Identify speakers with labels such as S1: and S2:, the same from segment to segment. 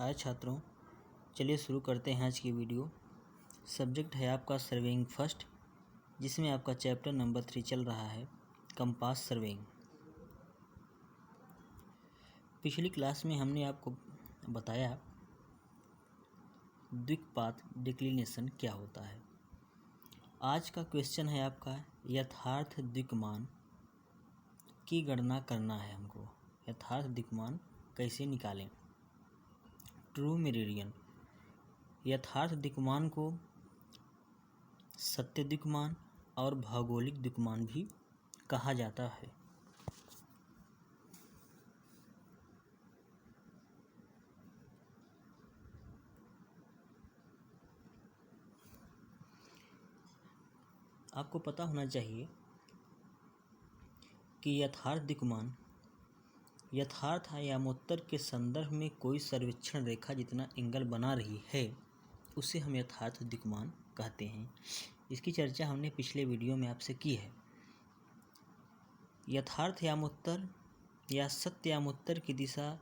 S1: हाय छात्रों, चलिए शुरू करते हैं आज की वीडियो। सब्जेक्ट है आपका सर्वेइंग फर्स्ट, जिसमें आपका चैप्टर नंबर 3 चल रहा है, कंपास सर्वेइंग। पिछली क्लास में हमने आपको बताया द्विकपात डिक्लिनेशन क्या होता है। आज का क्वेश्चन है आपका यथार्थ द्विकमान की गणना करना है हमको। यथार्थ द्विकमान कैसे निकालें। ट्रू मेरिडियन, यथार्थ द्विकमान को सत्य द्विकमान और भौगोलिक द्विकमान भी कहा जाता है। आपको पता होना चाहिए कि यथार्थ द्विकमान यथार्थ आयामोत्तर के संदर्भ में कोई सर्वेक्षण रेखा जितना एंगल बना रही है उसे हम यथार्थ द्विकमान कहते हैं। इसकी चर्चा हमने पिछले वीडियो में आपसे की है। यथार्थ यामोत्तर या सत्य यामोत्तर की दिशा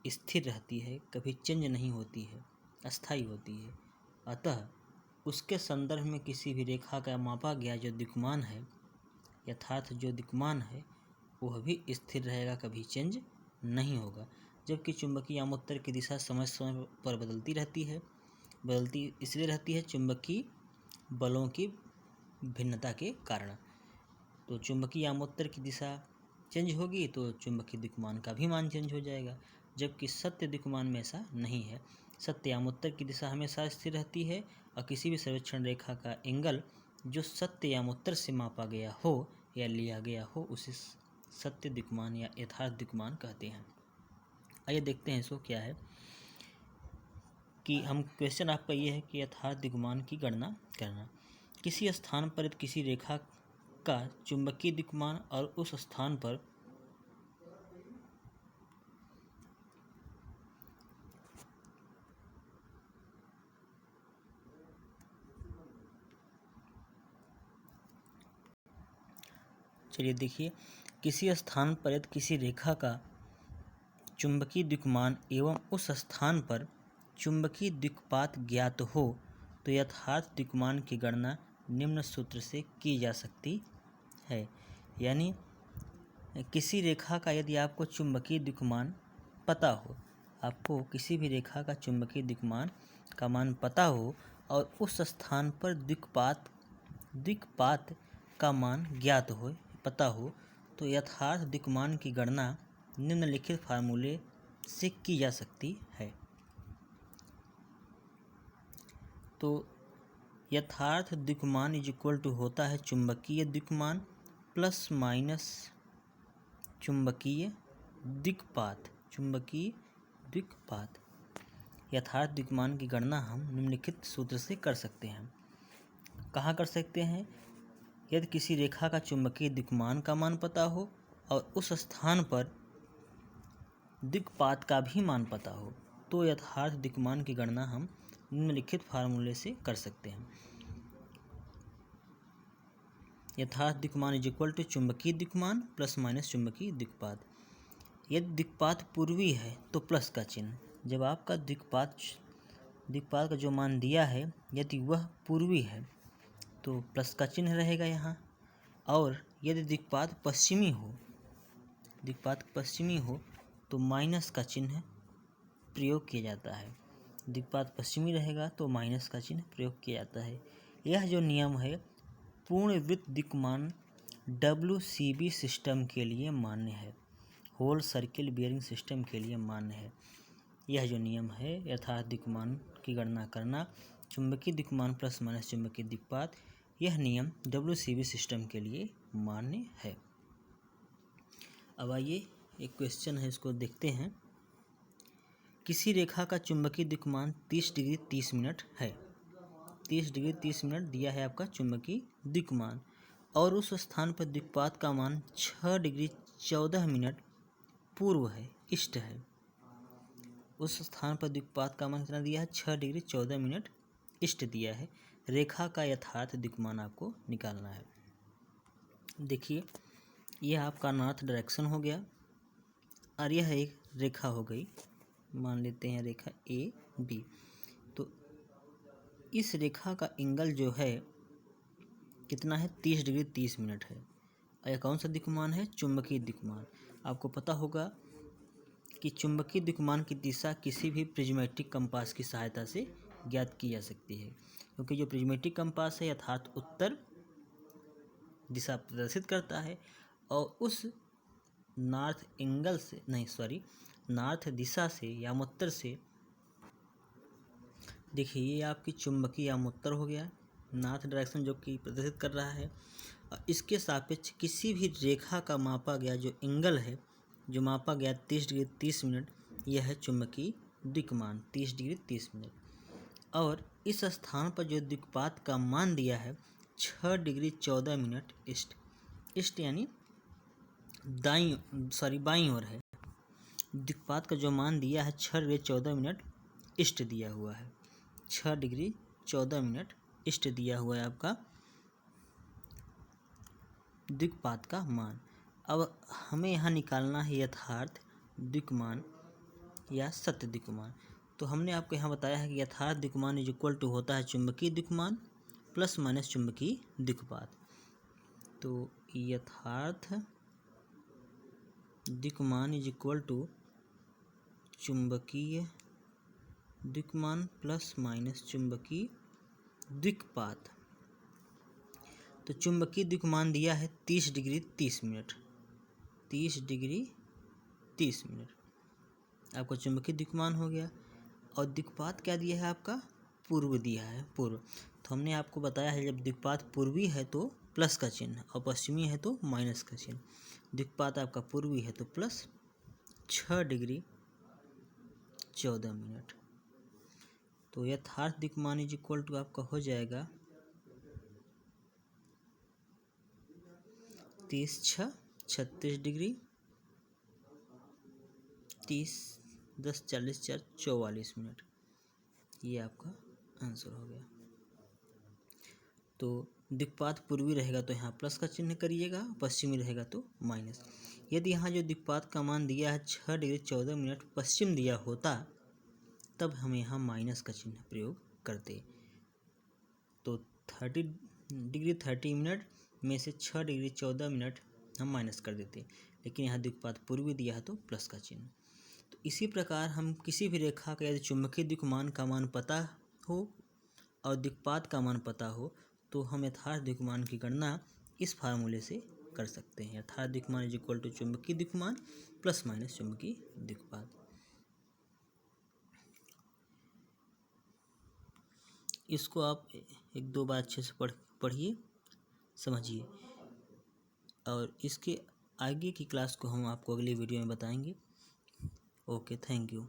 S1: स्थिर रहती है, कभी चेंज नहीं होती है, अस्थायी होती है। अतः उसके संदर्भ में किसी भी रेखा का मापा गया जो द्विकमान है, यथार्थ जो द्विकमान है, वह भी स्थिर रहेगा, कभी चेंज नहीं होगा। जबकि चुंबकीय यामोत्तर की दिशा समय समय पर बदलती रहती है। बदलती इसलिए रहती है चुंबकीय बलों की भिन्नता के कारण। तो चुंबकीय यामोत्तर की दिशा चेंज होगी तो चुंबकीय द्विकमान का भी मान चेंज हो जाएगा। जबकि सत्य द्विकमान में ऐसा नहीं है। सत्य यामोत्तर की दिशा हमेशा स्थिर रहती है और किसी भी सर्वेक्षण रेखा का एंगल जो सत्य यामोत्तर से मापा गया हो या लिया गया हो उसे सत्य द्विकमान या यथार्थ द्विकमान कहते हैं। आइए देखते हैं इसको क्या है कि हम क्वेश्चन आपका ये है कि यथार्थ द्विकमान की गणना करना। किसी स्थान पर किसी रेखा का चुंबकीय द्विकमान और उस स्थान पर चलिए देखिए, किसी स्थान पर किसी रेखा का चुंबकीय द्विकमान एवं उस स्थान पर चुंबकीय द्विकपात ज्ञात हो तो यथार्थ द्विकमान की गणना निम्न सूत्र से की जा सकती है। यानी किसी रेखा का यदि आपको चुंबकीय द्विकमान पता हो, आपको किसी भी रेखा का चुंबकीय द्विकमान का मान पता हो और उस स्थान पर द्विकपात का मान ज्ञात हो, पता हो, तो यथार्थ द्विकमान की गणना निम्नलिखित फार्मूले से की जा सकती है। तो यथार्थ द्विकमान इज इक्वल टू होता है चुंबकीय द्विकमान प्लस माइनस चुंबकीय द्विकपात। चुंबकीय द्विकपात यथार्थ द्विकमान की गणना हम निम्नलिखित सूत्र से कर सकते हैं। कहाँ कर सकते हैं? यदि किसी रेखा का चुंबकीय द्विकमान का मान पता हो और उस स्थान पर द्विकपात का भी मान पता हो तो यथार्थ द्विकमान की गणना हम निम्नलिखित फार्मूले से कर सकते हैं। यथार्थ द्विकमान इज इक्वल टू चुंबकीय द्विकमान प्लस माइनस चुंबकीय द्विकपात। यदि द्विकपात पूर्वी है तो प्लस का चिन्ह। जब आपका द्विकपात का जो मान दिया है यदि वह पूर्वी है तो प्लस का चिन्ह रहेगा यहाँ। और यदि द्विकपात पश्चिमी हो तो माइनस का चिन्ह प्रयोग किया जाता है। द्विकपात पश्चिमी रहेगा तो माइनस का चिन्ह प्रयोग किया जाता है। यह जो नियम है पूर्ण वृत्त द्विकमान WCB सिस्टम के लिए मान्य है, होल सर्किल बियरिंग सिस्टम के लिए मान्य है। यह जो नियम है यथार्थ द्विकमान की गणना करना, चुंबकीय द्विकमान प्लस माइनस चुंबकीय द्विकपात, यह नियम WCB सिस्टम के लिए मान्य है। अब आइए एक क्वेश्चन है, इसको देखते हैं। किसी रेखा का चुंबकीय द्विकमान 30 डिग्री 30 मिनट है। 30 डिग्री 30 मिनट दिया है आपका चुंबकीय द्विकमान और उस स्थान पर द्विकपात का मान 6 डिग्री 14 मिनट पूर्व है, ईस्ट है। उस स्थान पर द्विकपात का मान कितना दिया है? 6 डिग्री 14 मिनट ईस्ट दिया है। रेखा का यथार्थ द्विकमान आपको निकालना है। देखिए, यह आपका नॉर्थ डायरेक्शन हो गया और यह एक रेखा हो गई मान लेते हैं रेखा ए बी। तो इस रेखा का एंगल जो है कितना है, 30 डिग्री 30 मिनट है। और यह कौन सा दिक्मान है, चुंबकीय दिक्मान। आपको पता होगा कि चुंबकीय दिक्मान की दिशा किसी भी प्रिज्मेटिक कंपास की सहायता से ज्ञात की जा सकती है, क्योंकि जो प्रिज्मेटिक कंपास है यथार्थ उत्तर दिशा प्रदर्शित करता है और उस नॉर्थ दिशा से यामोत्तर से, देखिए ये आपकी चुंबकीय यामोत्तर हो गया, नॉर्थ डायरेक्शन जो कि प्रदर्शित कर रहा है। और इसके सापेक्ष किसी भी रेखा का मापा गया जो एंगल है, जो मापा गया 30 डिग्री 30 मिनट, यह है चुंबकीय दिक्मान 30 डिग्री 30 मिनट। और इस स्थान पर जो दिक्पात का मान दिया है 6 डिग्री 14 मिनट ईस्ट यानी बाईं ओर है। दिक्पात का जो मान दिया है 6 डिग्री 14 मिनट ईस्ट दिया हुआ है, 6 डिग्री 14 मिनट ईस्ट दिया हुआ है आपका दिक्पात का मान। अब हमें यहाँ निकालना है यथार्थ दिक्मान या सत्य दिक्मान। तो हमने आपको यहाँ बताया है कि यथार्थ दिक्मान इज इक्वल टू होता है चुंबकीय दिक्मान प्लस माइनस चुंबकीय दिक्पात। तो यथार्थ दिक्मान इज इक्वल टू चुंबकीय दिक्मान प्लस माइनस चुंबकीय दिक्पात। तो चुंबकीय दिक्मान दिया है 30 डिग्री 30 मिनट, 30 डिग्री 30 मिनट आपका चुंबकीय दिक्मान हो गया। और दिक्पात क्या दिया है आपका, पूर्व दिया है, पूर्व। तो हमने आपको बताया है जब दिक्पात पूर्वी है तो प्लस का चिन्ह और पश्चिमी है तो माइनस का चिन्ह। दिक्पात आपका पूर्वी है तो प्लस 6 डिग्री 14 मिनट। तो यथार्थ दिक्मान इज इक्वल टू आपका हो जाएगा 30 6 36 डिग्री 30 10 40 4 44 मिनट। ये आपका आंसर हो गया। तो दिक्पात पूर्वी रहेगा तो यहाँ प्लस का चिन्ह करिएगा, पश्चिमी रहेगा तो माइनस। यदि यहाँ जो दिक्पात का मान दिया है 6 डिग्री 14 मिनट पश्चिम दिया होता तब हम यहाँ माइनस का चिन्ह प्रयोग करते। तो 30 डिग्री 30 मिनट में से 6 डिग्री 14 मिनट हम माइनस कर देते, लेकिन यहाँ दिक्पात पूर्वी दिया है तो प्लस का चिन्ह। तो इसी प्रकार हम किसी भी रेखा का यदि चुंबकीय दिक्मान का मान पता हो और दिक्पात का मान पता हो तो हम यथार्थ दिक्मान की गणना इस फार्मूले से कर सकते हैं। यथार्थ दिक्मान इज इक्वल टू चुंबकीय दिक्मान प्लस माइनस चुंबकीय दिक्पात। इसको आप एक दो बार अच्छे से पढ़िए, समझिए। और इसके आगे की क्लास को हम आपको अगले वीडियो में बताएंगे। Okay, thank you.